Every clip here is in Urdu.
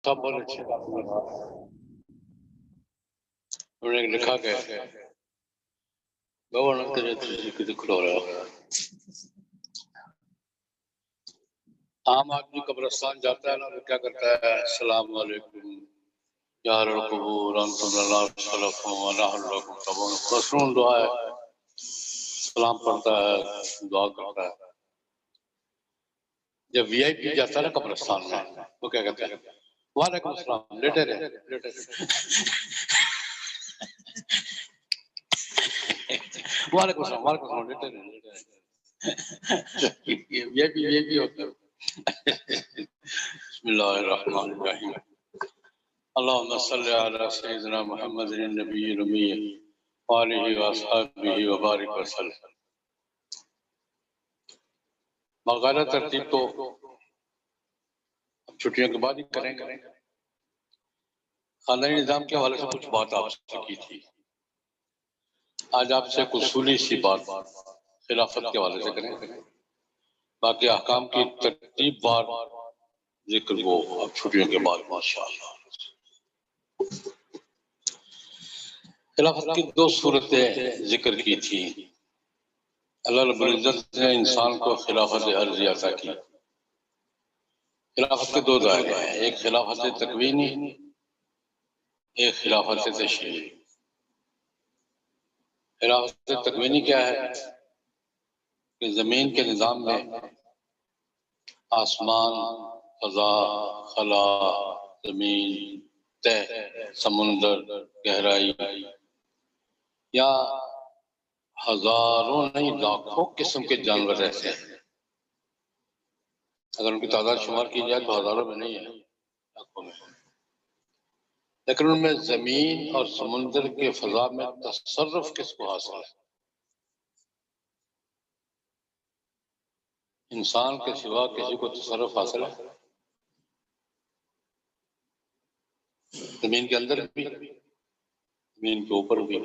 سب بہت اچھے انہوں نے لکھا کہ گورنر کے ذکر ہو رہا ہے، عام آدمی قبرستان جاتا ہے نا تو کیا کرتا ہے؟ السلام علیکم یا اہل القبور انتم لنا سلفون ونحن لکم تابعون، مصنون دعا ہے، سلام پڑھتا ہے، دعا کرتا ہے۔ جب وی آئی پی جاتا ہے نا قبرستان میں وہ کیا کہتا ہے؟ وعلیکم السلام، لیٹے رہے لیٹے رہے، وعلیکم السلام وعلیکم السلام، لیٹے رہے لیٹے رہے، وی آئی پی ہوتا ہے۔ بسم اللہ الرحمن الرحیم، اللهم صل على سيدنا محمد النبي الأمي وآله وأصحابه وبارك وسلم۔ باقاعدہ ترتیب تو چھٹیوں کے بعد ہی کریں گے۔ خاندانی نظام کے حوالے سے کچھ بات آپ سے کی تھی، آج آپ سے ایک اصولی سی بات خلافت کے حوالے سے کریں، باقی احکام کی ترتیب بار ذکر وہ اب چھٹیوں کے بعد ماشاءاللہ۔ خلافت کی دو صورتیں ذکر کی تھی۔ اللہ رب العزت نے انسان کو خلافت عرضی عطا کی۔ خلافت کے دو دائرے ہیں، ایک خلافت تکوینی، ایک خلافت تشریعی۔ خلافت تکوینی کیا ہے؟ کہ زمین کے نظام میں آسمان، فضا، خلا، زمین، تہ، سمندر، گہرائی، یا ہزاروں نہیں لاکھوں قسم کے جانور رہتے ہیں۔ اگر ان کی تعداد شمار کی جائے تو ہزاروں میں نہیں ہے، لاکھوں میں، لیکن ان میں زمین اور سمندر کے فضا میں تصرف کس کو حاصل ہے؟ انسان کے سوا کسی کو تصرف حاصل ہے؟ زمین کے اندر بھی، زمین کے اوپر بھی،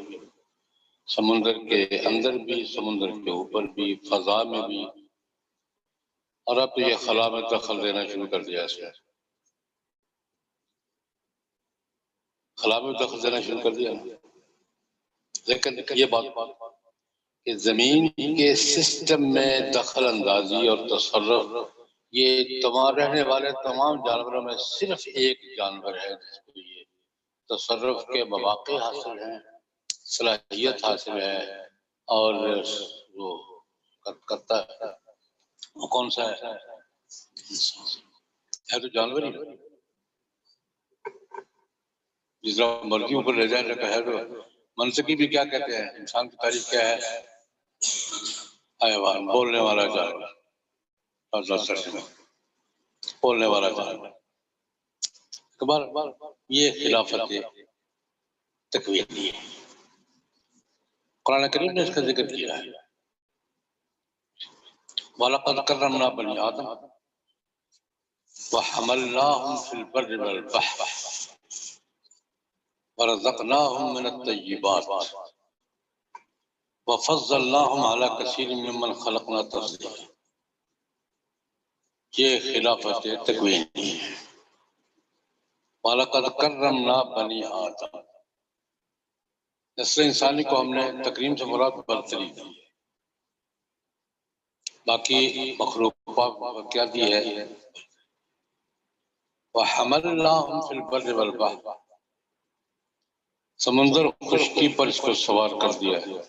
سمندر کے اندر بھی، سمندر کے اوپر بھی، فضا میں بھی، اور اب تو یہ خلا میں دخل دینا شروع کر دیا اس نے، خلا میں دخل دینا شروع کر دیا۔ لیکن یہ بات کہ زمین کے سسٹم میں دخل اندازی اور تصرف، یہ تمام رہنے والے تمام جانوروں میں صرف ایک جانور ہے جس کو یہ تصرف کے مواقع حاصل ہیں، صلاحیت حاصل ہے، اور وہ کرتا ہے۔ وہ کون سا ہے؟ ہے تو جانور ہی، جس طرح مرضی اوپر لے جائیں ہے تو منطقی بھی کیا کہتے ہیں، انسان کی تعریف کیا ہے؟ حیوان، بولنے والا جانور، بولنے والا جانور۔ یہ خلافت تکوینی ہے، قرآن کریم نے اس کا ذکر کیا ہے۔ وَلَقَدْ كَرَّمْنَا بَنِي آدَمَ وَحَمَلْنَاهُمْ فِي الْبَرِّ وَالْبَحْرِ وَرَزَقْنَاهُمْ مِنَ الطَّيِّبَاتِ وَفَضَّلْنَاهُمْ عَلَى كَثِيرٍ مِّمَّنْ خَلَقْنَا تَفْضِيلًا۔ یہ خلافت تکوینی ہے۔ وَلَقَدْ كَرَّمْنَا بَنِي آدَمَ، نسل انسانی کو ہم نے تکریم سے مراد برتری دی، باقی مخلوقات کیا دی ہے؟ وَحَمَلْنَاهُمْ فِي الْبَرِّ وَالْبَحْرِ، سمندر خشکی پر اس کو سوار کر دیا ہے،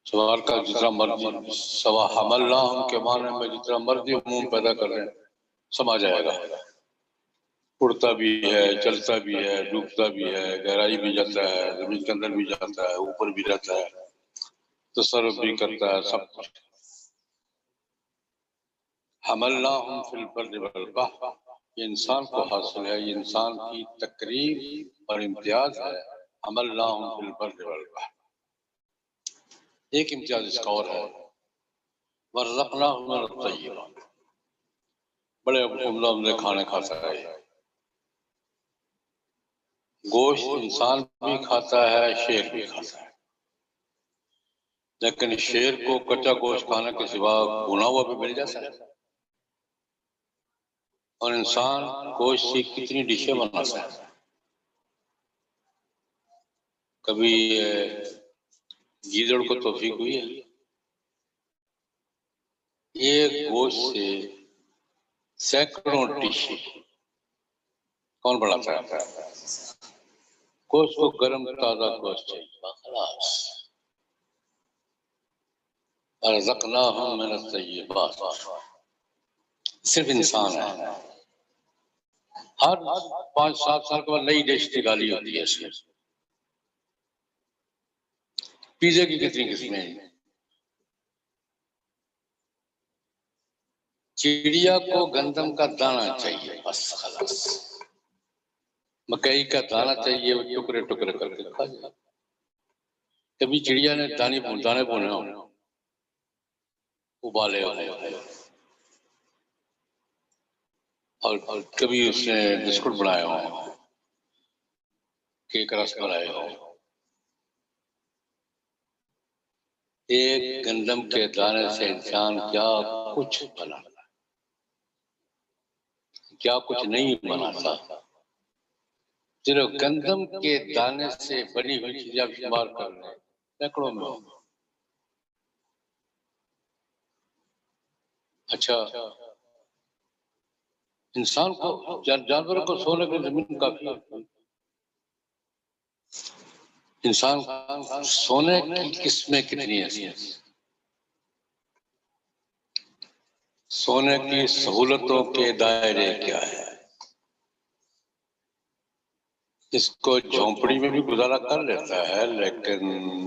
سوار کا جتنا مرضی، سوا حملناہم کے معنی میں جتنا مرضی عموم پیدا کر رہے ہیں سما جائے گا، اڑتا بھی ہے، چلتا بھی ہے، ڈوبتا بھی ہے، گہرائی بھی جاتا ہے، زمین کے اندر بھی جاتا ہے، اوپر بھی رہتا ہے، تصرف بھی کرتا ہے، سب کچھ۔ حملناہم فی البر والبحر، یہ انسان کو حاصل ہے، یہ انسان کی تکریم اور امتیاز ہے۔ حملناہم فی البر والبحر، ایک امتیاز اس کا اور ہے، ورزقناہم من الطیبات، بڑے عمدہ عمدہ کھانے کھاتا ہے۔ گوشت انسان بھی کھاتا ہے، شیر بھی کھاتا ہے، لیکن شیر کو کچا گوشت کھانے کے سوا بھنا ہوا بھی مل جاتا ہے، اور انسان گوشت سے کتنی ڈشیں بناتا ہے. کبھی گیدڑ کو توفیق ہوئی ہے ایک گوشت سے سینکڑوں ڈشیں کون بڑھاتا ہے؟ گوشت کو گرم تازہ گوشت چاہیے خلاص. رزقناہم من الطیبات. صرف انسان ہے. ہر 5-7 سال کے بعد نئی ڈش نکالی ہوتی ہے اس میں. پیزے کی کتنی قسمیں ہیں. چڑیا کو گندم کا دانہ چاہیے بس خلاص. مکئی کا دانہ چاہیے وہ ٹکڑے ٹکڑے کر کے کھا جائے. کبھی چڑیا نے دانے بونے ہو ابالے اور کبھی اس نے بسکٹ بنایا ہو کیک رس بنائے ہو. ایک گندم کے دانے سے انسان کیا کچھ بنا کیا کچھ نہیں بناتا. صرف گندم کے دانے سے بنی ہوئی چیزیں آپ شمار کر رہے ہیں سینکڑوں میں. اچھا انسان کو جانوروں کو سونے کی زمین کافی ہے. انسان سونے کی قسمیں کتنی ہیں. سونے کی سہولتوں کے دائرے کیا ہے. اس کو جھونپڑی میں بھی گزارا کر لیتا ہے لیکن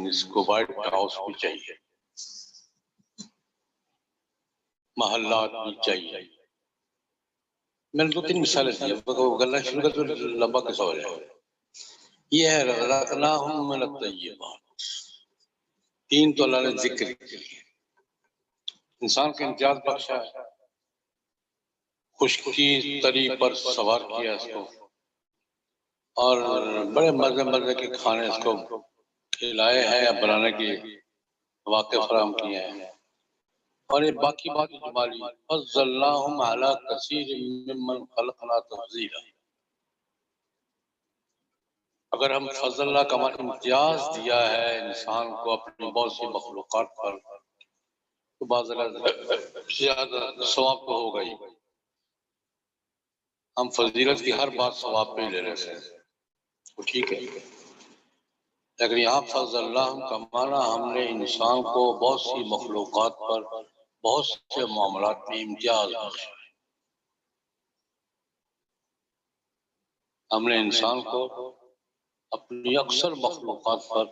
اس کو وائٹ ہاؤس بھی چاہیے محلات بھی چاہیے. میں نے 2-3 مثالیں دی گلنا شروع کر تو لمبا قصہ ہو جائے. یہ ہے رزقناہم من الطیبات. 3 تو اللہ نے ذکر کیے. انسان کا امتیاز بخشا ہے. خشکی تری پر سوار کیا اس کو اور بڑے مزے کے کھانے اس کو کھلائے ہیں یا بنانے کے واقع فراہم کیے ہیں. اور یہ باقی بات جمالی فضلناہم علی کثیر ممن خلقنا تفضیلا. اگر ہم فضل اللہ کا امتیاز دیا ہے انسان کو اپنی بہت سی مخلوقات پر تو بعض زیادہ ثواب تو ہوگا ہی. ہم فضیلت کی ہر بات ثواب پہ ہی لے رہے ہیں وہ ٹھیک ہے لیکن یہاں فضل اللہ کا معنی ہم نے انسان کو بہت سی مخلوقات پر بہت سے معاملات میں امتیاز بخشا. ہم نے انسان کو اپنی اکثر مخلوقات پر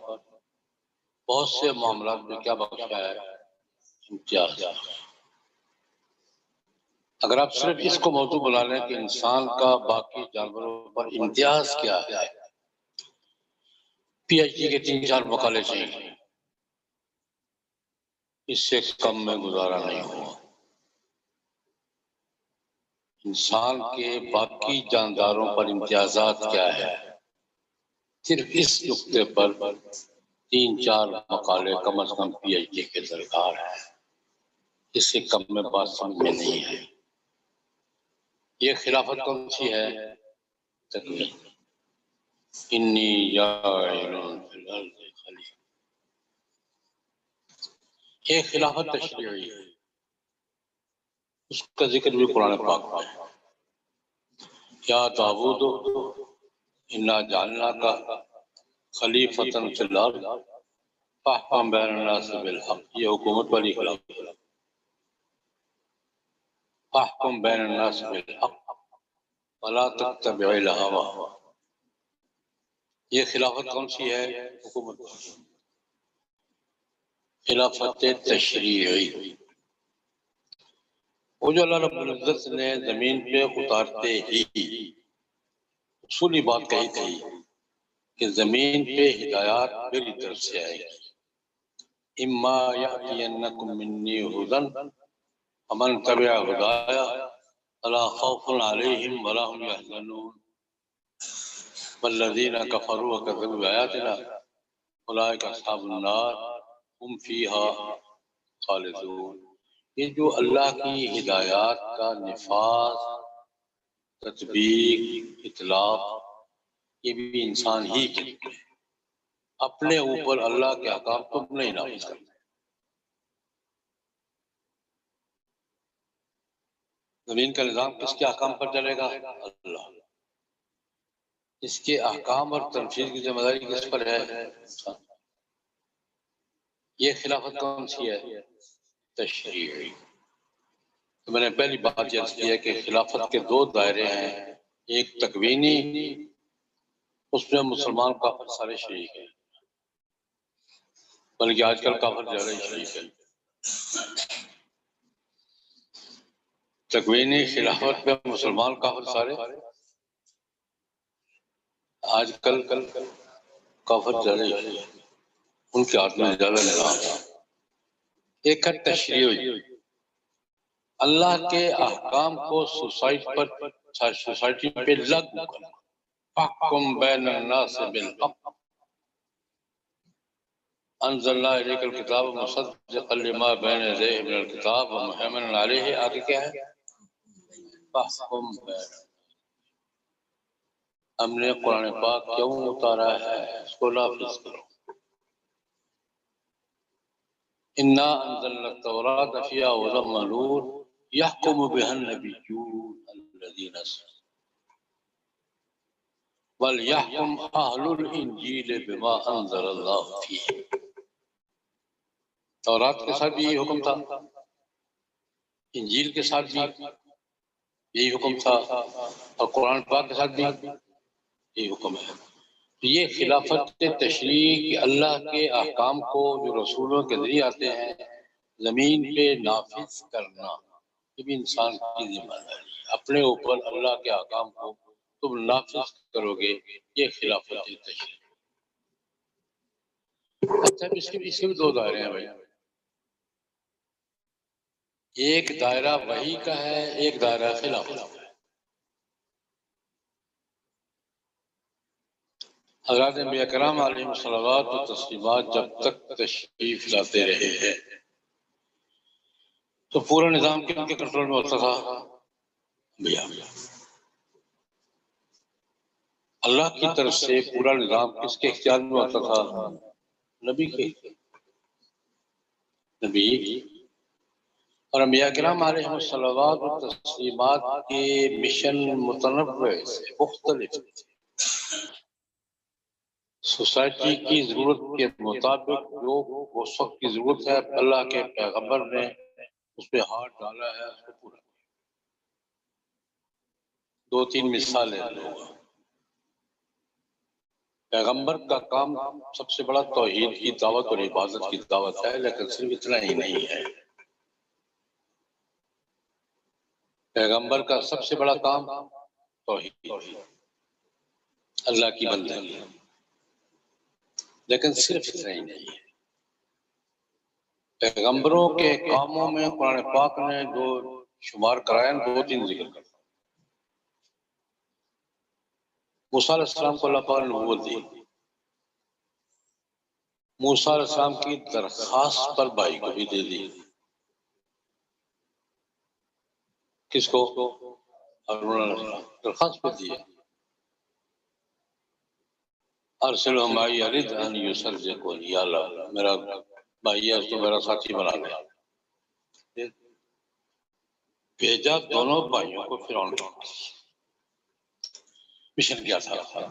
بہت سے معاملات میں کیا بخشا ہے امتیاز. اگر آپ صرف اس کو موضوع بنا لیں کہ انسان کا باقی جانوروں پر امتیاز کیا ہے پی ایچ ڈی کے 3-4 مقالے چاہیے. اس سے کم میں گزارا نہیں ہوا. انسان کے باقی جانداروں پر امتیازات کیا ہے صرف اس نقطے پر 3-4 مقالے کم از کم پی ایچ ڈی کے درکار ہے. اس سے کم میں بات سمجھ میں نہیں ہے. یہ خلافت کون سی ہے؟ تکمیل. انی جاعل فی الارض خلیفہ. یہ خلافت تشریعی ہے. اس کا ذکر بھی قرآن پاک میں ہے. یا داؤد انا جعلناک خلیفۃ فی الارض فاحکم بین الناس بالحق. یہ حکومت والی خلافت. فاحکم بین الناس بالحق ولا تتبع الہوی. یہ خلافت کون سی ہے؟ حکومت. خلافت تشریعی. وہ جو اللہ رب العزت نے زمین پہ اتارتے ہی اصولی بات کہی تھی کہ زمین پہ ہدایات میری طرف سے آئے گی. اما یأتینکم منی ھدی فمن تبع ھدایا فلا خوف علیہم ولا هم یحزنون والذین کفروا وکذبوا بآیاتنا اولئک اصحاب النار هم فیہا خالدون. یہ جو اللہ کی ہدایات کا نفاذ تطبیق، اطلاق، یہ بھی انسان ہی کے لیے۔ اپنے اوپر اللہ کے احکام تم نہیں نافذ کرتے۔ زمین کا نظام کس کے احکام پر چلے گا؟ اللہ۔ اس کے احکام اور تنفیذ کی ذمہ داری کس پر ہے؟ یہ خلافت کون سی ہے؟ تشریعی۔ تو میں نے پہلی بات عرض کی ہے کہ خلافت کے دو دائرے ہیں، ایک تکوینی، اس میں مسلمان کافر سارے شریک ہیں، بلکہ آج کل کافر زیادہ ہی شریک ہے۔ تکوینی خلافت میں مسلمان کافر سارے، آج کل کافر زیادہ ہی شریک ہے، ان کے ہاتھ میں زیادہ نظام۔ ایک ہے تشریعی، اللہ کے احکام کو سوسائٹی پہ لاگو کرنا۔ فاحکم بین الناس بالحق انزلنا الیک الکتاب مصدقا لما بین یدیہ من الکتاب ومہیمنا علیہ۔ آگے کیا ہے؟ فاحکم بین۔ ہم نے قرآن پاک کیوں اتارا ہے؟ اس کو نافذ کرو۔ انا انزلنا التوراۃ فیہا ھدی ونور یحکم بها النبیون الذین اسلموا وَلْيَحْكُمْ أَهْلُ الْإِنْجِيلِ بِمَا أَنزَلَ اللَّهُ فِيهِ۔ تورات کے ساتھ بھی یہی حکم تھا، انجیل کے ساتھ بھی یہی حکم تھا، اور قرآن پاک کے ساتھ بھی یہی حکم ہے۔ تو یہ خلافت تشریع کہ اللہ کے احکام کو جو رسولوں کے ذریعے آتے ہیں زمین پہ نافذ کرنا، یہ بھی انسان کی ذمہ داری ہے۔ اپنے اوپر اللہ کے احکام کو تم نافذ کرو گے، یہ خلافت تشریع۔ اچھا، اس کے بھی دو دائرے ہیں بھائی، ایک دائرہ وحی کا ہے، ایک دائرہ خلافت کا ہے۔ حضرات انبیاء کرام علیہم الصلوات و تسلیمات جب تک تشریف لاتے رہے ہیں تو پورا نظام کن کے کنٹرول میں ہوتا تھا؟ انبیاء۔ اللہ کی طرف سے پورا نظام کس کے اختیار میں ہوتا تھا؟ نبی کے۔ نبی اور انبیاء کرام علیہم الصلوات و تسلیمات کے مشن متنوع سے مختلف تھے۔ سوسائٹی کی ضرورت کے مطابق جو اس وقت کی ضرورت ہے، اللہ کے پیغمبر نے اس پہ ہاتھ ڈالا ہے، اس کو پورا کیا۔ دو تین مثالیں دوں گا۔ پیغمبر کا کام سب سے بڑا توحید کی دعوت اور عبادت کی دعوت ہے، لیکن صرف اتنا ہی نہیں ہے۔ پیغمبر کا سب سے بڑا کام توحید، اللہ کی بندگی، لیکن صرف اتنا ہی نہیں ہے۔ پیغمبروں کے کاموں میں قرآن پاک نے جو شمار کرایا دو تین ذکر کرتا۔ موسیٰ علیہ السلام کو اللہ پاک نے نبوت دی، موسیٰ علیہ السلام کی درخواست پر بھائی کو بھی دے دی۔ کس کو؟ ہارون علیہ السلام، درخواست پر دی ہے۔ ارسلہ معی یرد ان یصدقنی، یا اللہ میرا بھائی ہے تو میرا ساتھی بنا لے۔ بھیجا دونوں بھائیوں کو فرعون کے پاس۔ مشن کیا تھا؟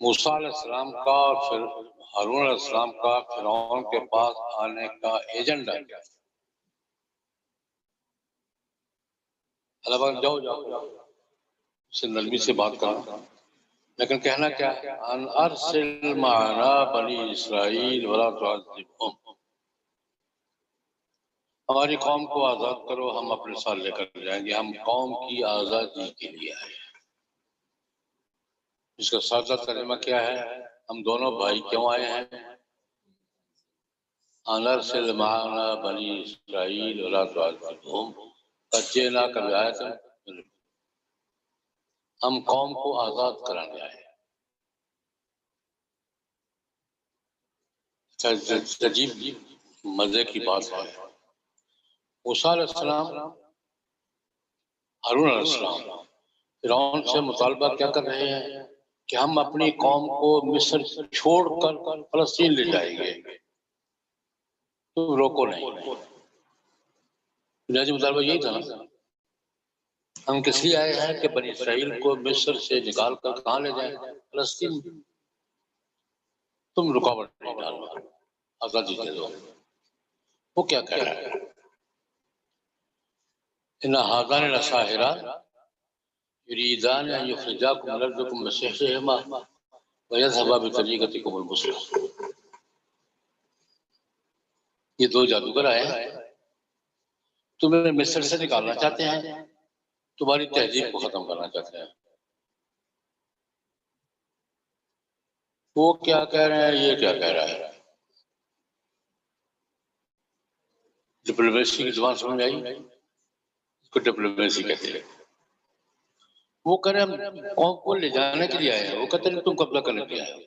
موسیٰ علیہ السلام کا اور پھر ہارون علیہ السلام کا فرعون کے پاس آنے کا ایجنڈا کیا تھا؟ اللہ پاک جاؤ اس سے نرمی سے بات کرنا، لیکن کہنا کیا ہے؟ ان ارسل معنا بنی اسرائیل ولا تعذبهم، ہماری قوم کو آزاد کرو، ہم اپنے ساتھ لے کر جائیں گے، ہم قوم کی آزادی کے لیے آئے ہیں۔ اس کا سادہ ترجمہ کیا ہے؟ ہم دونوں بھائی کیوں آئے ہیں؟ ان ارسل معنا بنی اسرائیل ولا تعذبهم فجئنا بآیۃ، ہم قوم کو آزاد کرانے آئے ہیں۔ عجیب مزے کی بات ہے، موسیٰ علیہ السلام ہارون علیہ السلام فرعون سے مطالبہ کیا کر رہے ہیں کہ ہم اپنی قوم کو مصر چھوڑ کر فلسطین لے جائیں گے، تم روکو نہیں۔ بنیادی مطالبہ یہی تھا نا، ہم کس لیے آئے ہیں کہ بنی اسرائیل کو مصر سے نکال کر کہاں لے جائیں؟ فلسطین۔ تم رکاوٹ نہیں ڈالنا، آزادی دے دو۔ وہ کیا کہہ رہا ہے؟ ان ھذان لساحران یریدان ان یخرجاکم من ارضکم بسحرہما ویذھبا بطریقتکم المثلی۔ یہ دو جادوگر آئے ہیں، تمہیں مصر سے نکالنا چاہتے ہیں، تمہاری تہذیب کو ختم کرنا چاہتے ہیں۔ وہ کیا کہہ رہے ہیں، یہ کیا کہہ رہا ہے؟ ڈپلومیسی کی زبان سمجھ آئی؟ اس کو ڈپلومیسی کہتے ہیں۔ وہ کہہ رہے ہیں ہم قوم کو لے جانے کے لیے آئے ہیں، وہ کہتے ہیں تم قبضہ کرنے کے لیے آئے ہو۔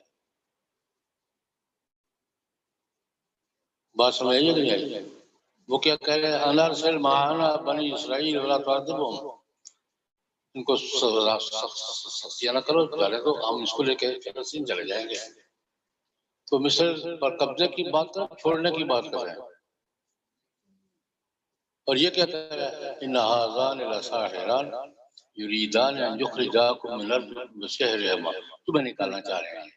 بات سمجھ آئی یا نہیں آئی؟ وہ کیا کہہ رہے ہیں، انا ارسل معنا بنی اسرائیل ولا تعذبهم، ان کو سختیاں نہ کرو، جانے دو، ہم اس کو لے کے فلسطین چلے جائیں گے۔ تو مصر پر قبضے کی بات کر، چھوڑنے کی بات کر رہے ہیں۔ اور یہ کیا کہہ رہا ہے، ان ھذان لساحران یریدان ان یخرجاکم من ارضکم بسحرہما، تمہیں نکالنا چاہ رہے ہیں۔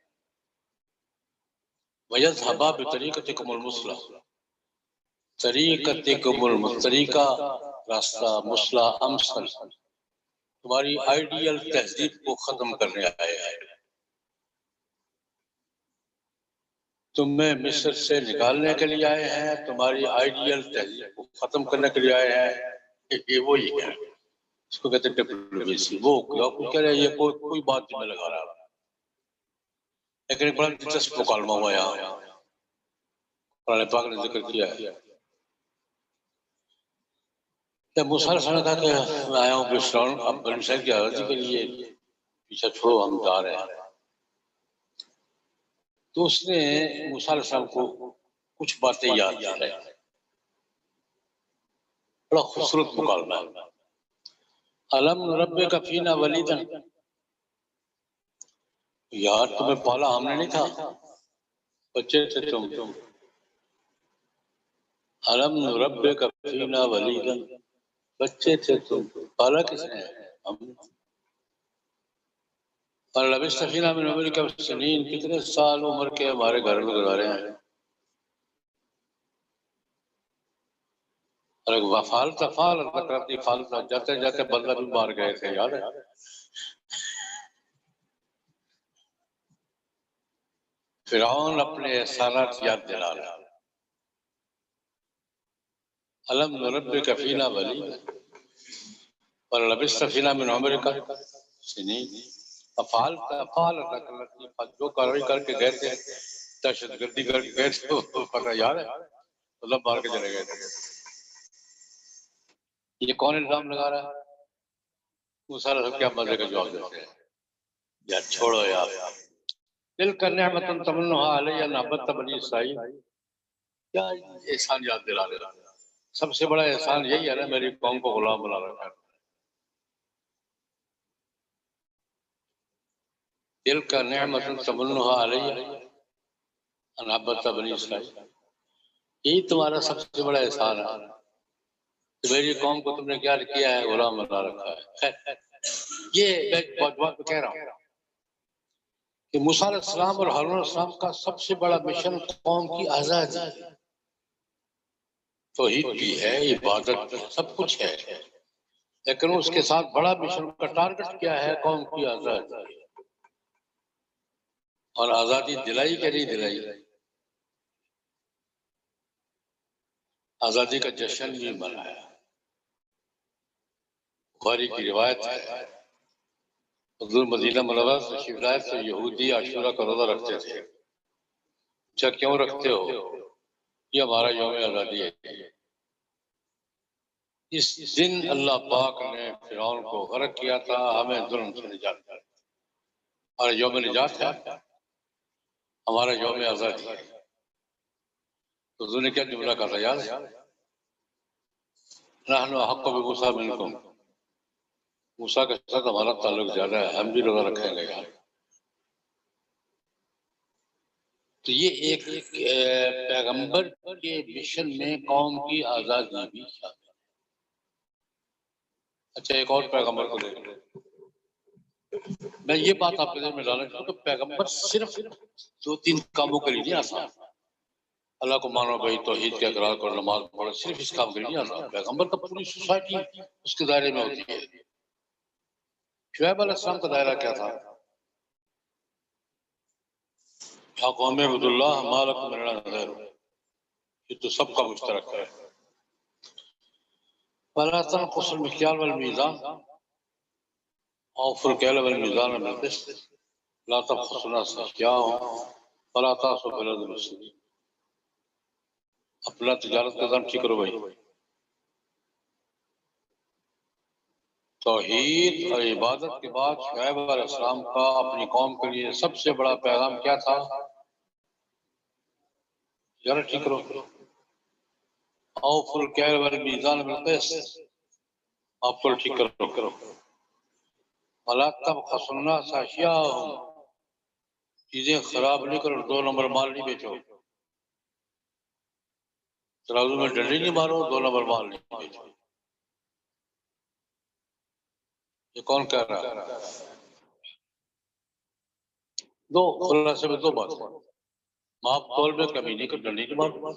ویذھبا بطریقتکم المثلی، طریقتکم المثلی، طریقہ راستہ، مثلی امثل، تمہاری آئیڈیل تہذیب کو ختم کرنے آئے ہیں۔ تمہیں مصر سے نکالنے کے لیے آئے ہیں، تمہاری آئیڈیل تہذیب کو ختم کرنے کے لیے آئے ہیں۔ یہ وہی ہے، اس کو کہتے ہیں ڈپلومیسی۔ وہ کہہ رہے ہیں یہ کوئی بات نہیں میں لگا رہا، لیکن ایک بڑا دلچسپ مکالمہ ہوا یہاں، قرآن پاک نے ذکر کیا ہے کہ موسیٰ علیہ السلام نے کہا کہ میں آیا ہوں فرعون، اب بنی اسرائیل کی آزادی کے لیے، پیچھے چھوڑو ہم جا رہے ہیں۔ تو اس نے موسیٰ علیہ السلام کو کچھ باتیں یاد دلائی، بڑا خوبصورت مکالمہ ہے۔ الم نربک فینا ولیدا، یار تمہیں پالا ہم نے نہیں تھا، بچے تھے تم۔ الم نربک فینا ولیدا، بچے تھے تم، پالا کس نے؟ ہم۔ اور لبثت فینا من عمرک سنین، کتنے سال عمر کے ہمارے گھر میں گزارے ہیں۔ اور فالتا کرتی فالتا، جاتے جاتے بدلہ بھی مار گئے تھے، یاد ہے؟ فرعون اپنے احسانات یاد دلا رہا۔ الم نربک فینا ولیدا ولبثت فینا من عمرک سنین، جو کاروائی کر کے گئے تھے، دہشت گردی کر کے گئے تھے، وہ پتہ یاد ہے؟ اللہ مار کے چلے گئے تھے۔ یہ کون الزام لگا رہا ہے؟ موسیٰ علیہ السلام کیا مزے کا جواب دیتے ہیں، یا چھوڑو یار، تلک نعمت تمنھا علی ان عبدت بنی اسرائیل، کیا احسان یاد دلا رہے ہیں؟ سب سے بڑا احسان یہی ہے نا، میری قوم کو غلام بنا رکھا ہے۔ تلک نعمت تمنھا علی ان عبدت بنی اسرائیل، یہی تمہارا سب سے بڑا احسان ہے کہ میری قوم کو تم نے کیا کیا ہے، غلام بنا رکھا ہے۔ یہ میں بات کہہ رہا ہوں کہ موسیٰ علیہ السلام اور ہارون علیہ السلام کا سب سے بڑا مشن قوم کی آزادی ہے، توحید بھی ہے، عبادت بھی، سب کچھ ہے، لیکن اس کے ساتھ بڑا مشن کا ٹارگٹ کیا ہے؟ قوم کی آزادی۔ اور آزادی دلائی کہ نہیں دلائی؟ آزادی کا جشن بھی منایا۔ بخاری کی روایت ہے، حضور مدینہ منورہ سے تشریف لائے تو یہودی عاشورہ کا روزہ رکھتے تھے۔ اچھا کیوں رکھتے ہو؟ یہ ہمارا یوم آزادی ہے۔ اس دن اللہ پاک نے فرعون کو غرق کیا تھا، ہمیں ظلم سے نجات دیا، اور یوم نجات ہے، ہمارا یوم آزادی ہے۔ تو حضور نے کیا جملہ کہا تھا یاد ہے؟ نحن احق بموسیٰ منکم، موسیٰ کے ساتھ ہمارا تعلق زیادہ ہے، ہم بھی روزہ رکھیں گے یار. تو یہ ایک پیغمبر کے مشن میں قوم کی آزادی بھی شامل ہے. اچھا ایک اور پیغمبر کو دیکھ لیں. میں یہ بات آپ کے ذہن میں ڈالنا چاہتا ہوں کہ پیغمبر صرف 2-3 کاموں کے لیے نہیں آتا. اللہ کو مانو بھائی، توحید کا اقرار کرو، نماز پڑھو، صرف اس کام کے لیے نہیں آتا. پیغمبر کا پوری سوسائٹی اس کے دائرے میں ہوتی ہے. شعیب علیہ السلام کا دائرہ کیا تھا؟ یا قوم عبد اللہ ما لکم من الہ غیرہ، یہ تو سب کا مشترک ہے. وَلَا تَنْقُصُوا الْمِكْيَالَ وَالْمِيزَانَ أَوْفُوا الْكَيْلَ وَالْمِيزَانَ بِالْقِسْطِ لَا تَبْخَسُوا النَّاسَ أَشْيَاءَهُمْ وَلَا تَعْثُوا فِي الْأَرْضِ مُفْسِدِينَ. اپنا تجارت کا کام ٹھیک کرو بھائی. توحید اور عبادت کے بعد شعیب علیہ السلام کا اپنی قوم کے لیے سب سے بڑا پیغام کیا تھا؟ تجارت ٹھیک کرو. اوفوا الکیل والمیزان بالقسط، آپ کو ٹھیک کرو. ولا تبخسوا الناس اشیاءهم، چیزیں خراب نہیں کرو، 2 نمبر مال نہیں بیچو. ترازو میں ڈنڈی نہیں مارو، 2 نمبر مال نہیں بیچو. یہ کون کہہ رہا ہے؟ دو خلاصے میں 2 باتیں. ماپ تول میں کمی نہیں کر، ڈنڈی نہیں مارو.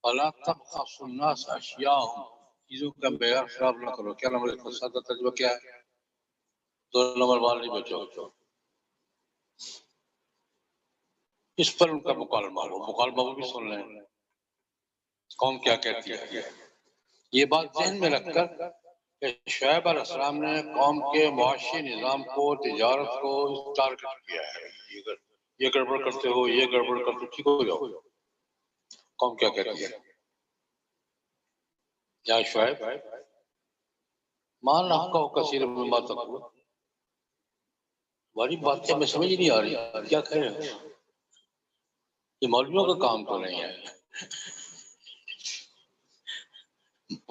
ولا تبخسوا الناس اشیاءهم، چیزوں کا معیار خراب نہ کرو. کیا نمبر کا سادہ ترجمہ کیا ہے؟ 2 نمبر مال نہیں بیچو. اس پر ان کا مکالمہ ہو، مکالمہ وہ بھی سن لیں قوم کیا کہتی ہے. یہ بات ذہن میں رکھ کر کہ شعیب علیہ السلام نے قوم کے معاشی نظام کو، تجارت کو ٹارگٹ کیا ہے. یہ گڑبڑ کرتے ہو، یہ گڑبڑ کرتے ہو، ٹھیک ہو جاؤ. قوم کیا کہتی ہے؟ یا شعیب مان نفقہ کثیر مما تقول، ہماری باتیں ہمیں سمجھ نہیں آ رہی، کیا کہہ رہے ہو؟ یہ مولویوں کا کام تو نہیں ہے.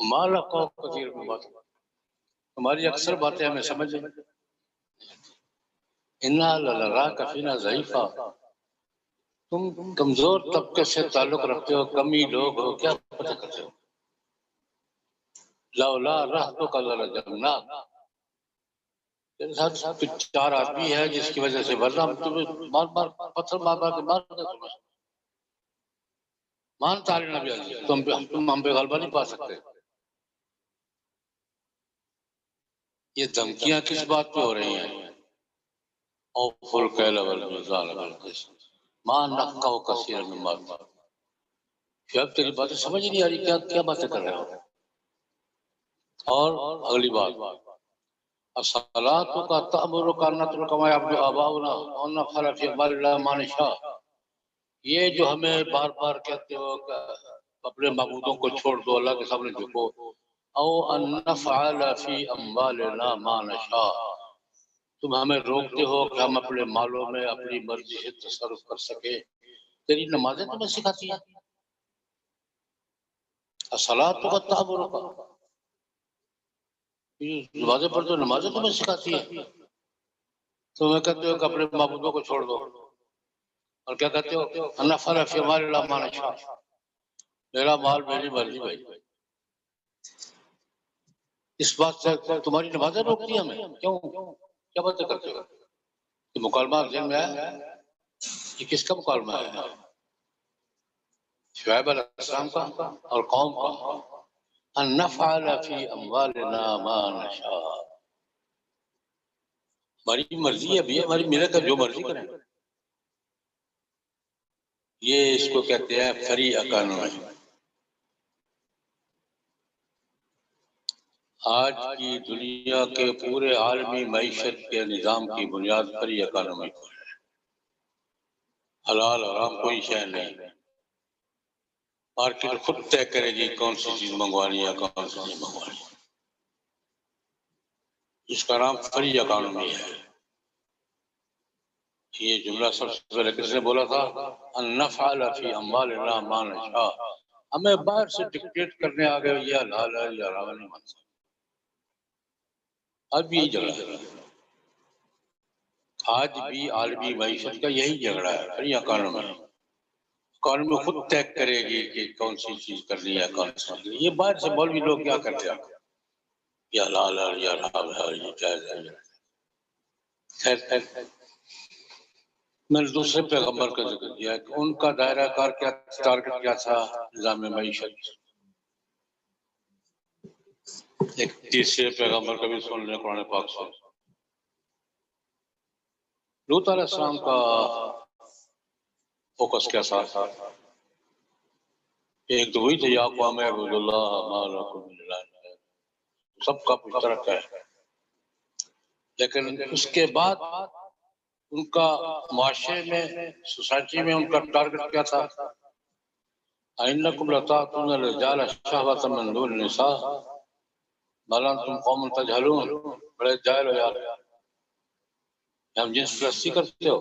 مان نفقہ کثیر مما تقول، ہماری اکثر باتیں ہمیں سمجھ نہیں. انا لنراک فینا ضعیفا، تم کمزور طبقے سے تعلق رکھتے ہو، کمی لوگ ہو، کیا پتہ کرتے ہو. لولا رہتک لرجمناک، تیرے ساتھ 4 آدمی ہے جس کی وجہ سے ورنہ ہم تمہیں مار پتھر مار کے مار دیں تمہیں. مان تارے نبی عزیز، تم ہم پہ غلبہ نہیں پا سکتے. یہ دھمکیاں کس بات پہ ہو رہی ہیں؟ اوفوا الکیل والمیزان بالقسط ما نفقہ کثیرا مما تقول. شعیب تیری باتیں سمجھ نہیں آ رہی، کیا باتیں کر رہے ہو. اور اگلی بات، الصلاۃ کا تأمرک ان نترک ما یعبد آباؤنا وان نفعل فی اموال اللہ ما نشاء، یہ جو ہمیں بار بار کہتے ہو کہ اپنے معبودوں کو چھوڑ دو، اللہ کے سامنے جھکو. او ان نفعل فی اموالنا ما نشاء، تم ہمیں روکتے ہو کہ ہم اپنے مالوں میں اپنی مرضی سے تصرف کر سکے. تیری نمازیں تمہیں سکھاتی ہیں. الصلاۃ کا تأمرک، نمازیں پڑھ دو، نمازیں تمہیں سکھاتی ہے. تمہیں کہتے ہو کہ اپنے معبودوں کو چھوڑ دو، اور کیا کہتے ہو؟ ان نفعل فی اموال اللہ ما نشاء، میرا مال میری مرضی. بھائی اس بات سے تمہاری نمازیں روکتی ہیں ہمیں، کیوں؟ کیا باتیں کرتے ہو؟ یہ مکالمہ ذہن میں ہے؟ یہ کس کا مکالمہ ہے؟ شعیب علیہ السلام کا اور قوم کا. ان نفعل فی اموالنا ما نشاء، ہماری مرضی ہے بھی، ہماری ملت ہے، جو مرضی کریں. یہ اس کو کہتے ہیں فری اکانومی. آج کی دنیا کے پورے عالمی معیشت کے نظام کی بنیاد فری اکانومی پر ہے. حلال حرام کوئی شے نہیں. مارکیٹ خود طے کرے گی کون سی چیز منگوانی ہے، کون سی نہیں منگوانی. اس کا نام فری اکانومی ہے. یہ جملہ سب سے پہلے کس نے بولا تھا؟ ان نفعل فی اموالنا ما نشاء. ہمیں باہر سے ڈکٹیٹ کرنے آ گئے یہ حلال ہے، یہ حرام نہیں مان سکتے. آج بھی یہی جھگڑا ہے، آج بھی عالمی معیشت کا یہی جھگڑا ہے. اور یہ اکانومی خود طے کرے گی کہ کون سی چیز کرنی ہے کون سی نہیں. یہ باہر سے مولوی لوگ کیا کرتے ہیں، یہ حلال ہے یہ حرام ہے یہ جائز ہے. خیر میں نے دوسرے پیغمبر کا ذکر کیا کہ ان کا دائرہ کار کیا ٹارگٹ کیا تھا، نظام معیشت. ایک تیسرے پیغمبر کا بھی سن لیں قرآن پاک سے. لوط علیہ السلام کا فوکس کیا تھا؟ ایک تو وہی تھا یا قوم اعبدوا اللہ ما لکم من الہ غیرہ، سب کا مشترک ہے. لیکن اس کے بعد ان کا معاشرے میں سوسائٹی میں ان کا ٹارگٹ کیا تھا؟ اَإِنَّكُمْ لَتَأْتُونَ الرِّجَالَ شَهْوَةً مِّن دُونِ النِّسَاءِ بَلْ أَنتُمْ قَوْمٌ تَجْهَلُونَ. بڑے جاہل ہو یار، ہم جنس پرستی کرتے ہو.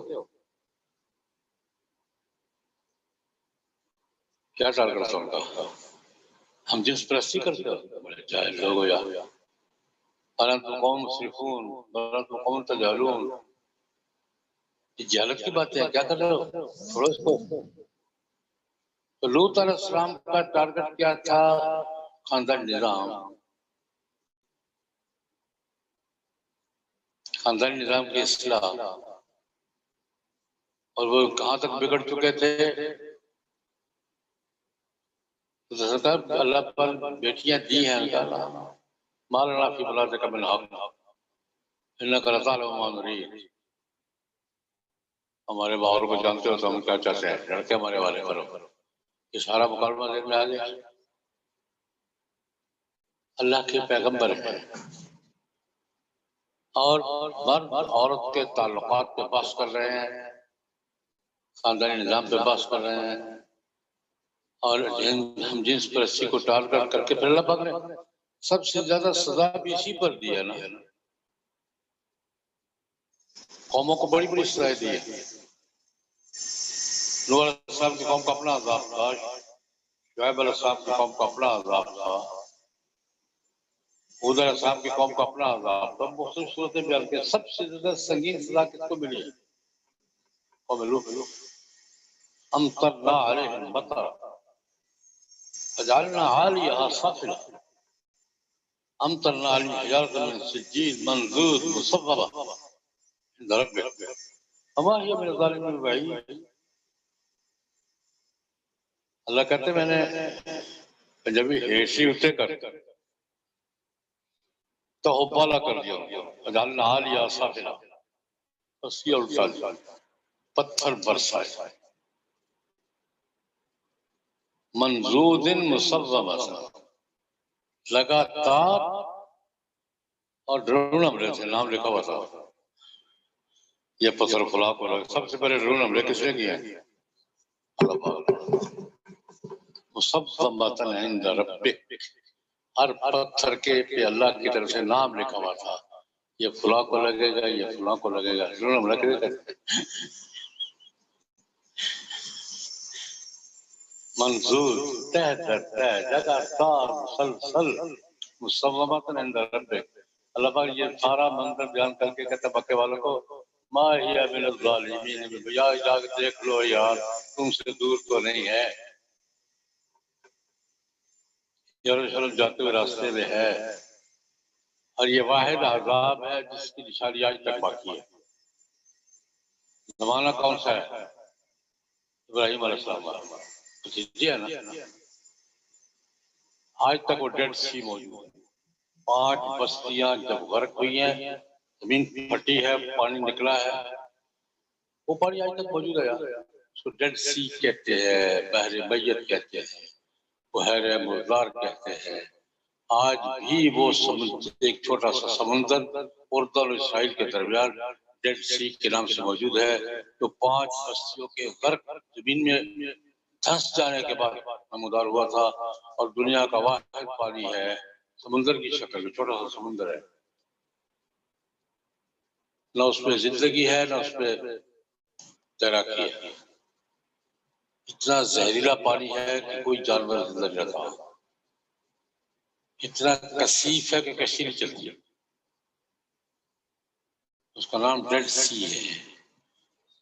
کیا ٹارگٹ تھا ان کا؟ ہم جنس پرستی کرتے ہو، بڑے جاہل لوگ ہو یار. بَلْ أَنتُمْ قَوْمٌ مُسْرِفُونَ بَلْ أَنتُمْ قَوْمٌ تَجْهَلُونَ. یہ جہالت کی باتیں ہیں، کیا کر رہے ہو چھوڑو اس کو. تو لوط علیہ السلام کا ٹارگٹ کیا تھا؟ خاندانی نظام. خاندانی نظام کی اصلاح. اور وہ کہاں تک بگڑ چکے تھے؟ اللہ پر بیٹیاں دی ہیں اللہ ما لنا فی بلادک من حق انک لتعلم ما نرید. ہمارے باہر کو جانتے ہو تو ہم کیا چاہتے ہیں، لڑکے ہمارے والے کرو. یہ سارا مکالمہ ذہن میں آ گیا. اللہ کے پیغمبر ہیں اور مرد عورت کے تعلقات پہ بحث کر رہے ہیں، خاندانی نظام پہ بحث کر رہے ہیں، اور ہم جنس پرستی کو ٹارگٹ کر کے پھر اللہ پاک نے سب سے زیادہ سزا بھی اسی پر دی ہے نا. قوموں کو بڑی بڑی سزائیں دی ہے. نوح علیہ السلام کی قوم کا اپنا عذاب تھا، شعیب علیہ السلام کی قوم کا اپنا عذاب تھا، ہود علیہ السلام کی قوم کا اپنا عذاب تھا. مختلف صورتیں بیان کی. سب سے زیادہ سنگین سزا کس کو ملی ہے؟ قوم لوط. امطرنا علیہم مطرا فجعلنا عالیہا سافلہ امطرنا علیہم حجارۃ من سجیل منضود مصففہ عند ربک وما ہی من الظالمین ببعید. اللہ کہتے میں نے جب ہیسی اتنے کر تو حبالہ کر دیا، فجعلنا عالیہا سافلہ، بس یہ الٹا دیا، پتھر برسائے، منضود مصففہ، لگاتار. اور ڈرون حملے سے نام لکھا ہوا تھا، یہ پتھر فلاں کو لگا. سب سے پہلے ڈرون حملے کس نے کیے ہیں؟ اللہ پاک. مصففۃ عند ربک، ہر پتھر کے پہ اللہ کی طرف سے نام لکھا ہوا تھا، یہ فلاں کو لگے گا یہ فلاں کو لگے گا. ڈرون حملہ کیسے کرتے؟ منظور تہ در تہ، لگاتار مسلسل، مصففۃ عند ربک. اللہ پاک یہ سارا منظر بیان کر کے کہتا مکے والوں کو ما ہی من الظالمین، یا جا کے دیکھ لو یار تم سے دور تو نہیں ہے، یروشلم جاتے ہوئے راستے میں ہے. اور یہ واحد عذاب ہے جس کی نشانی آج تک باقی ہے. زمانہ کون سا ہے؟ ابراہیم علیہ السلام جی ہے نا. آج تک وہ ڈیڈ سی موجود ہے. 5 بستیاں جب غرق ہوئی ہیں، زمین پھٹی ہے، پانی نکلا ہے، وہ پانی آج تک موجود ہے یار. اس کو ڈیڈ سی کہتے ہیں، بحر میت کہتے ہیں، بحر مردار کہتے ہیں. آج بھی وہ ایک چھوٹا سا سمندر اردن اور اسرائیل کے درمیان ڈیڈ سی کے نام سے موجود ہے، جو 5 بستیوں کے غرق زمین میں دھنس جانے کے بعد نمودار ہوا تھا. اور دنیا کا واحد پانی ہے، سمندر کی شکل میں چھوٹا سا سمندر ہے، نہ اس پہ زندگی ہے نہ اس پہ تیراکی ہے. اتنا زہریلا پانی ہے کہ کوئی جانور زندہ نہیں رہتا، اتنا کثیف ہے کہ کشتی نہیں چلتی ہے. اس کا نام ڈیڈ سی ہے.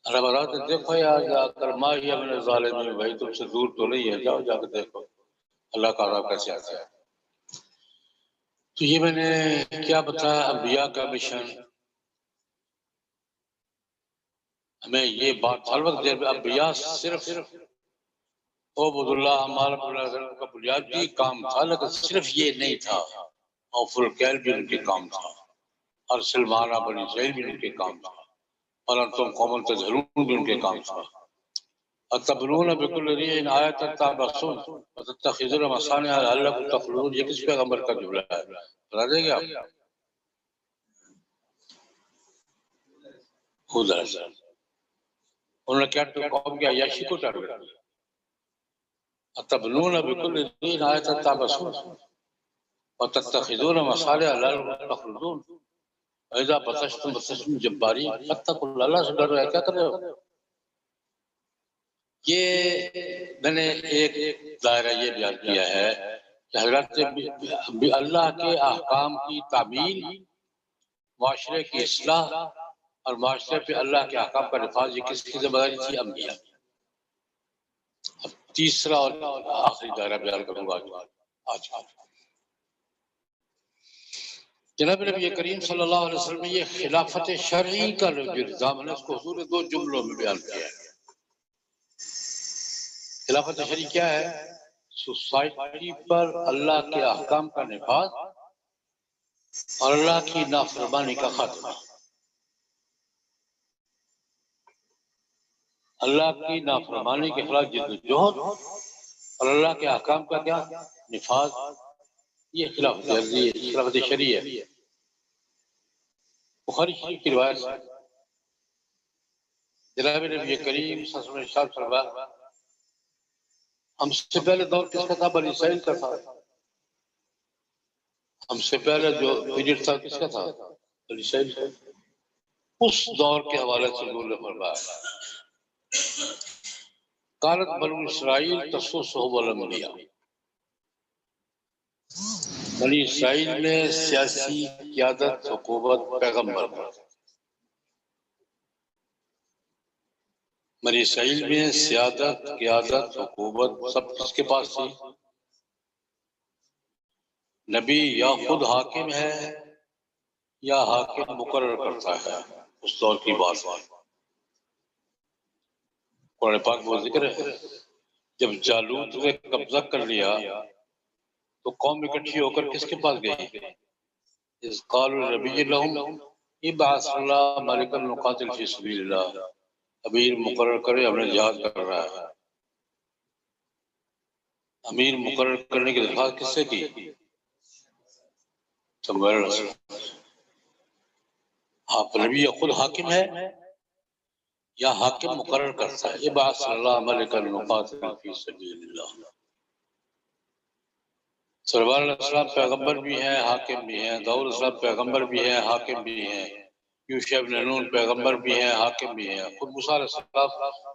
اللہ بات دیکھو یار جا کر ما ہی من الظالمین، بھائی تم سے دور تو نہیں ہے، جاؤ جا کے دیکھو اللہ کا عذاب کیسے آتا ہے. تو یہ میں نے کیا بتایا انبیاء کا مشن. ہمیں یہ بات ہر وقت جب انبیاء صرف عبد اللہ ہمارا کا بنیادی کام تھا، لیکن صرف یہ نہیں تھا، اور فلکیل بھی ان کے کام تھا، اور سلمانہ بنی اسرائیل بھی ان کے کام تھا، اور انتم قوم تجہلون بھی ان کے کام تھا. اتبنون بکل ریع آیۃ تعبثون وتتخذون مصانع لعلکم تخلدون. یہ کس پیغمبر کا جملہ ہے بتا دیں گے آپ؟ خود ایسا انہوں نے کیا قوم کی عیاشی کو ٹارگٹ کیا. اتبنون بکل ریع آیۃ تعبثون وتتخذون مصانع لعلکم تخلدون وَإِذَا بَطَشْتُمْ بَطَشْتُمْ جَبَّارِينَ فَاتَّقُوا اللَّهَ. اللہ سے ڈرو ہے، کیا کر رہے ہو؟ یہ میں نے ایک دائرہ یہ بیان کیا ہے کہ حضرت اللہ کے احکام کی تعمیل، معاشرے کی اصلاح اور معاشرے پہ اللہ کے احکام کا نفاذ، یہ کس کی ذمہ داری تھی؟ انبیاء. اب تیسرا اور آخری دائرہ بیان کروں گا آج. جناب نبی کریم صلی اللہ علیہ وسلم نے یہ خلافت شرعی کا جو نظام ہے اس کو حضور نے 2 جملوں میں بیان کیا ہے. خلافت شرعی کیا ہے؟ سوسائٹی پر اللہ کے احکام کا نفاذ اور اللہ کی نافرمانی کا خاتمہ. اللہ کی نافرمانی کے خلاف جدوجہد اور اللہ کے احکام کا کیا نفاذ، یہ خلافت شرعی ہے. بخاری شریف کی روایت سے جناب نبی کریم صلی اللہ علیہ وسلم نے ارشاد فرمایا، ہم سے پہلے دور کس کا تھا؟ بنی اسرائیل کا تھا. ہم سے پہلے جو پیریڈ تھا کس کا تھا؟ بنی اسرائیل کا. اس دور کے حوالے سے حضور نے فرمایا کانت بنو اسرائیل تسوسهم الانبیاء. بنی اسرائیل میں سیاسی قیادت، حکومت پیغمبر پر. بنی اسرائیل میں سیادت، قیادت، حکومت سب کس کے پاس تھی؟ نبی یا خود حاکم ہے یا حاکم مقرر کرتا ہے. اس دور کی بات ہے. قرآن پاک میں ذکر ہے جب جالوت نے قبضہ کر لیا تو قوم اکٹھی ہو کر کس کے پاس گئی؟ اذ قالوا لنبی لہم ابعث اللہ ملکا نقاتل فی سبیل اللہ. امیر مقرر کرے، ہم نے جہاد کر رہا ہے. امیر مقرر کرنے کی درخواست کس سے کی؟ آپ نبی یا خود حاکم ہے یا حاکم مقرر کرتا ہے. ابعث اللہ ملکا نقاتل فی سبیل اللہ. سلیمان علیہ السلام پیغمبر بھی ہیں، حاکم بھی ہیں. داؤد علیہ السلام پیغمبر بھی ہیں، حاکم بھی ہیں. یوشع بن نون پیغمبر بھی ہیں، حاکم بھی ہیں. خود موسیٰ علیہ السلام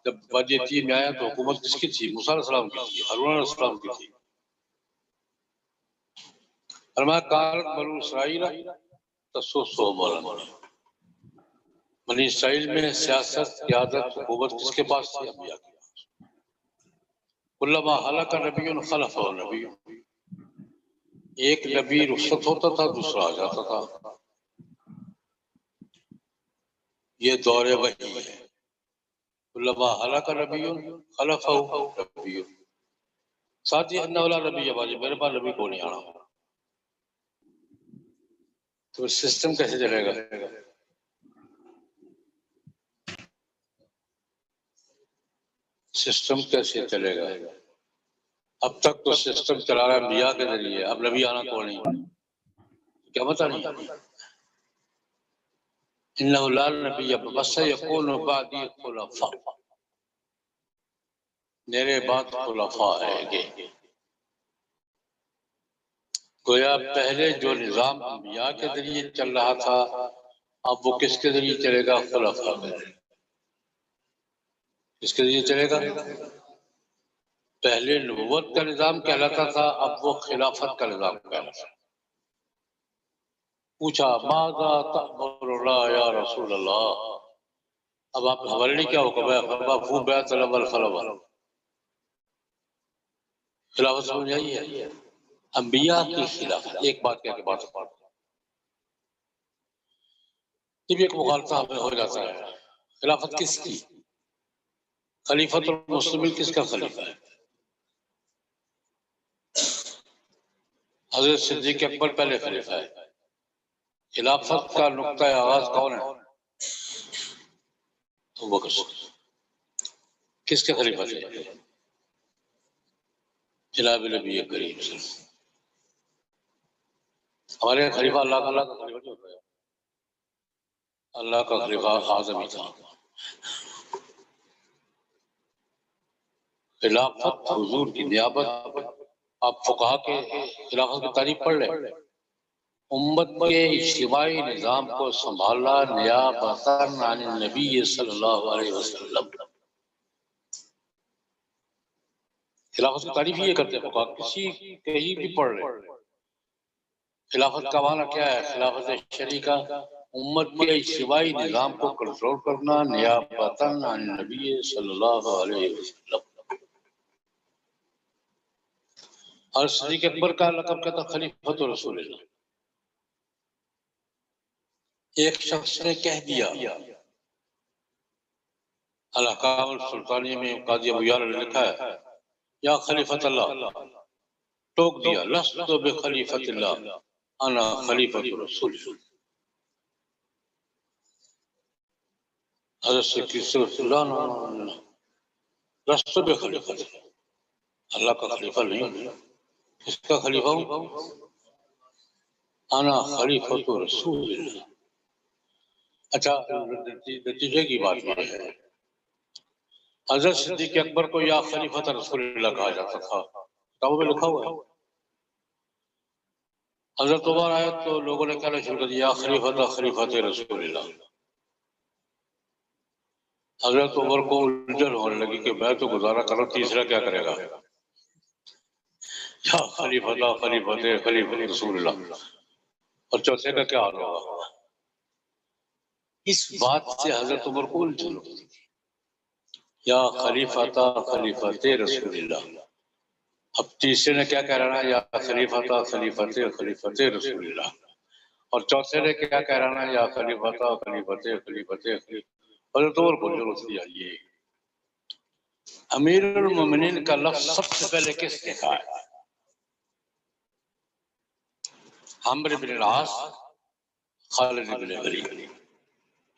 جب وادی تین میں آیا تو حکومت کس کی تھی؟ موسیٰ علیہ السلام کی تھی، ہارون علیہ السلام کی تھی. فرمایا کانت بنو اسرائیل تسوسهم الانبیاء. بنی اسرائیل میں سیاست، قیادت، حکومت کس کے پاس تھی؟ انبیاء کے پاس. کلما ہلک نبی خلفہ نبی. ایک نبی رخصت ہوتا تھا، دوسرا آ جاتا تھا. یہ دور وحی ہے. کلما ہلک نبی خلفہ نبی. ساتھی انہ لا نبی باجی، میرے پاس نبی کو نہیں آنا. تو سسٹم کیسے چلے گا؟ سسٹم کیسے چلے گا؟ اب تک تو سسٹم چلا رہا ہے انبیاء کے ذریعے، اب نبی آنا کون نہیں؟ کیا بتا نہیں؟ انہ لا نبی وسیکون بعدی خلفاء. میرے بعد خلفاء آئیں گے. گویا پہلے جو نظام انبیاء کے ذریعے چل رہا تھا اب وہ کس کے ذریعے چلے گا؟ خلفاء کے ذریعے. کس کے ذریعے چلے گا؟ پہلے نبوت کا نظام کہلاتا تھا، اب وہ خلافت کا نظام کہلاتا ہے. پوچھا ماذا تأمر استغفر اللہ یا رسول اللہ. اب آپ ہمارے لیے کیا حکم ہے؟ خلافو بیعت الاول خلفا. خلافت سمجھ آئی ہے؟ انبیاء کی خلافت. ایک بات کیا کہ بات جب ایک مغالطہ ہمیں ہو جاتا ہے، خلافت کس کی؟ خلیفۃ المسلمین کس کا خلیفہ ہے؟ حضرت صدیق اکبر پہلے خلیفہ ہے. خلافت کا نقطہ آغاز کون ہے؟ ابوبکر صدیق. کس کے خلیفہ تھے؟ جناب نبی کریم صلی اللہ علیہ وسلم. ہمارے خلیفہ اللہ کا خلیفہ جو ہوتا ہے، اللہ کا خلیفہ اعظم ہی تھا. خلافت حضور کی نیابت. آپ فقہا کے خلافت کی تعریف پڑھ لیں. امت کے اجتماعی نظام کو سنبھالا نیابتاً عن النبی صلی اللہ علیہ وسلم. خلافت کی تعریف یہ کرتے ہیں فقہا. کسی کہیں بھی پڑھ لیں. خلافت کا معنی کیا ہے؟ خلافت شریعہ امت کے اجتماعی نظام کو کنٹرول کرنا نیابتاً عن النبی صلی اللہ علیہ وسلم. اور صدیق اکبر کا لقب کہتا خلیفۃ رسول اللہ. ایک شخص نے کہہ دیا، الاحکام السلطانیہ میں قاضی ابو یعلا نے لکھا ہے، یا خلیفۃ اللہ، ٹوک دیا، لست بخلیفۃ اللہ انا خلیفۃ رسول اللہ. حضرت صدیق اللہ لست بخلیفۃ اللہ کا خلیفہ نہیں. اس کا خلیفہ ہوں، انا خلیفۃ رسول اللہ. اچھا، نتیجے کی بات یہ ہے، حضرت صدیق اکبر کو یا خلیفۃ رسول اللہ کہا جاتا تھا. کتابوں میں لکھا ہوا ہے. حضرت عمر آئے تو لوگوں نے کہنا شروع کر دیا، خلیفۃ رسول اللہ. حضرت عمر کو الجھن ہونے لگی کہ میں تو گزارا کر رہا، تیسرا کیا کرے گا؟ یا خلیفۃ رسول اللہ. اور چوتھے کا کیا حال ہوگا؟ اس بات سے حضرت عمر کو الجھن ہوتی تھی. یا خلیفۃ رسول اللہ. اب تیسرے نے کیا کہہ رہا ہے؟ یا خلیفۃ رسول اللہ. اور چوتھے نے کیا کہہ رہا ہے؟ یا خلیفۃ. حضرت عمر کو الجھن ہوتی ہے. یہ امیر المومنین کا لفظ سب سے پہلے کس نے کہا ہے؟ عمرو بن العاص، خالد بن ولید.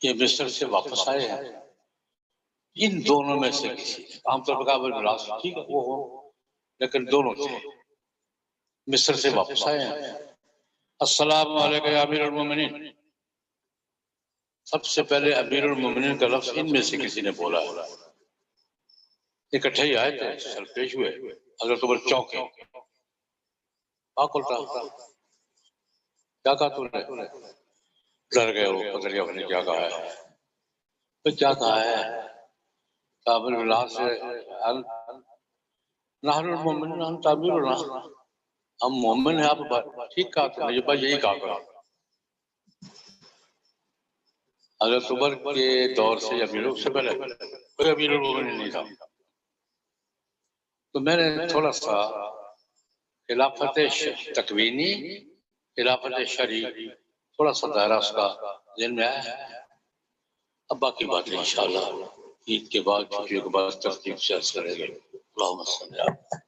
یہ مصر سے واپس آئے ہیں. ان دونوں میں سے کسی، عام طور پر عمرو بن العاص ٹھیک ہے وہ ہو، لیکن دونوں تھے مصر سے واپس آئے ہیں. السلام علیکم یا امیر المومنین. سب سے پہلے امیر المومنین کا لفظ ان میں سے کسی نے بولا ہے. اکٹھے ہی آئے تھے، سر پیش ہوئے. حضرت عمر چونکے. الٹا کیا کہا تم نے؟ ڈر گئے وہ، پتہ نہیں نے کیا کہا ہے. تو کیا کہا ہے؟ عمرو بن العاص سے نحن المؤمنون انت امیرنا، ہم مومن ہیں، آپ ٹھیک کہا تم نے، بھائی یہی کہا کرا. حضرت عمر کے دور سے امیر سے پہلے کوئی امیر المومنین نہیں تھا. تو میں نے تھوڑا سا خلافت تکوینی، خلافت شرعی، تھوڑا سا دائرہ اس کا ذہن میں آیا ہے. اب باقی باتیں انشاءاللہ عید کے بعد چھٹیوں کے بعد ترتیب سے عرض کریں گے. اللہم صلی اللہ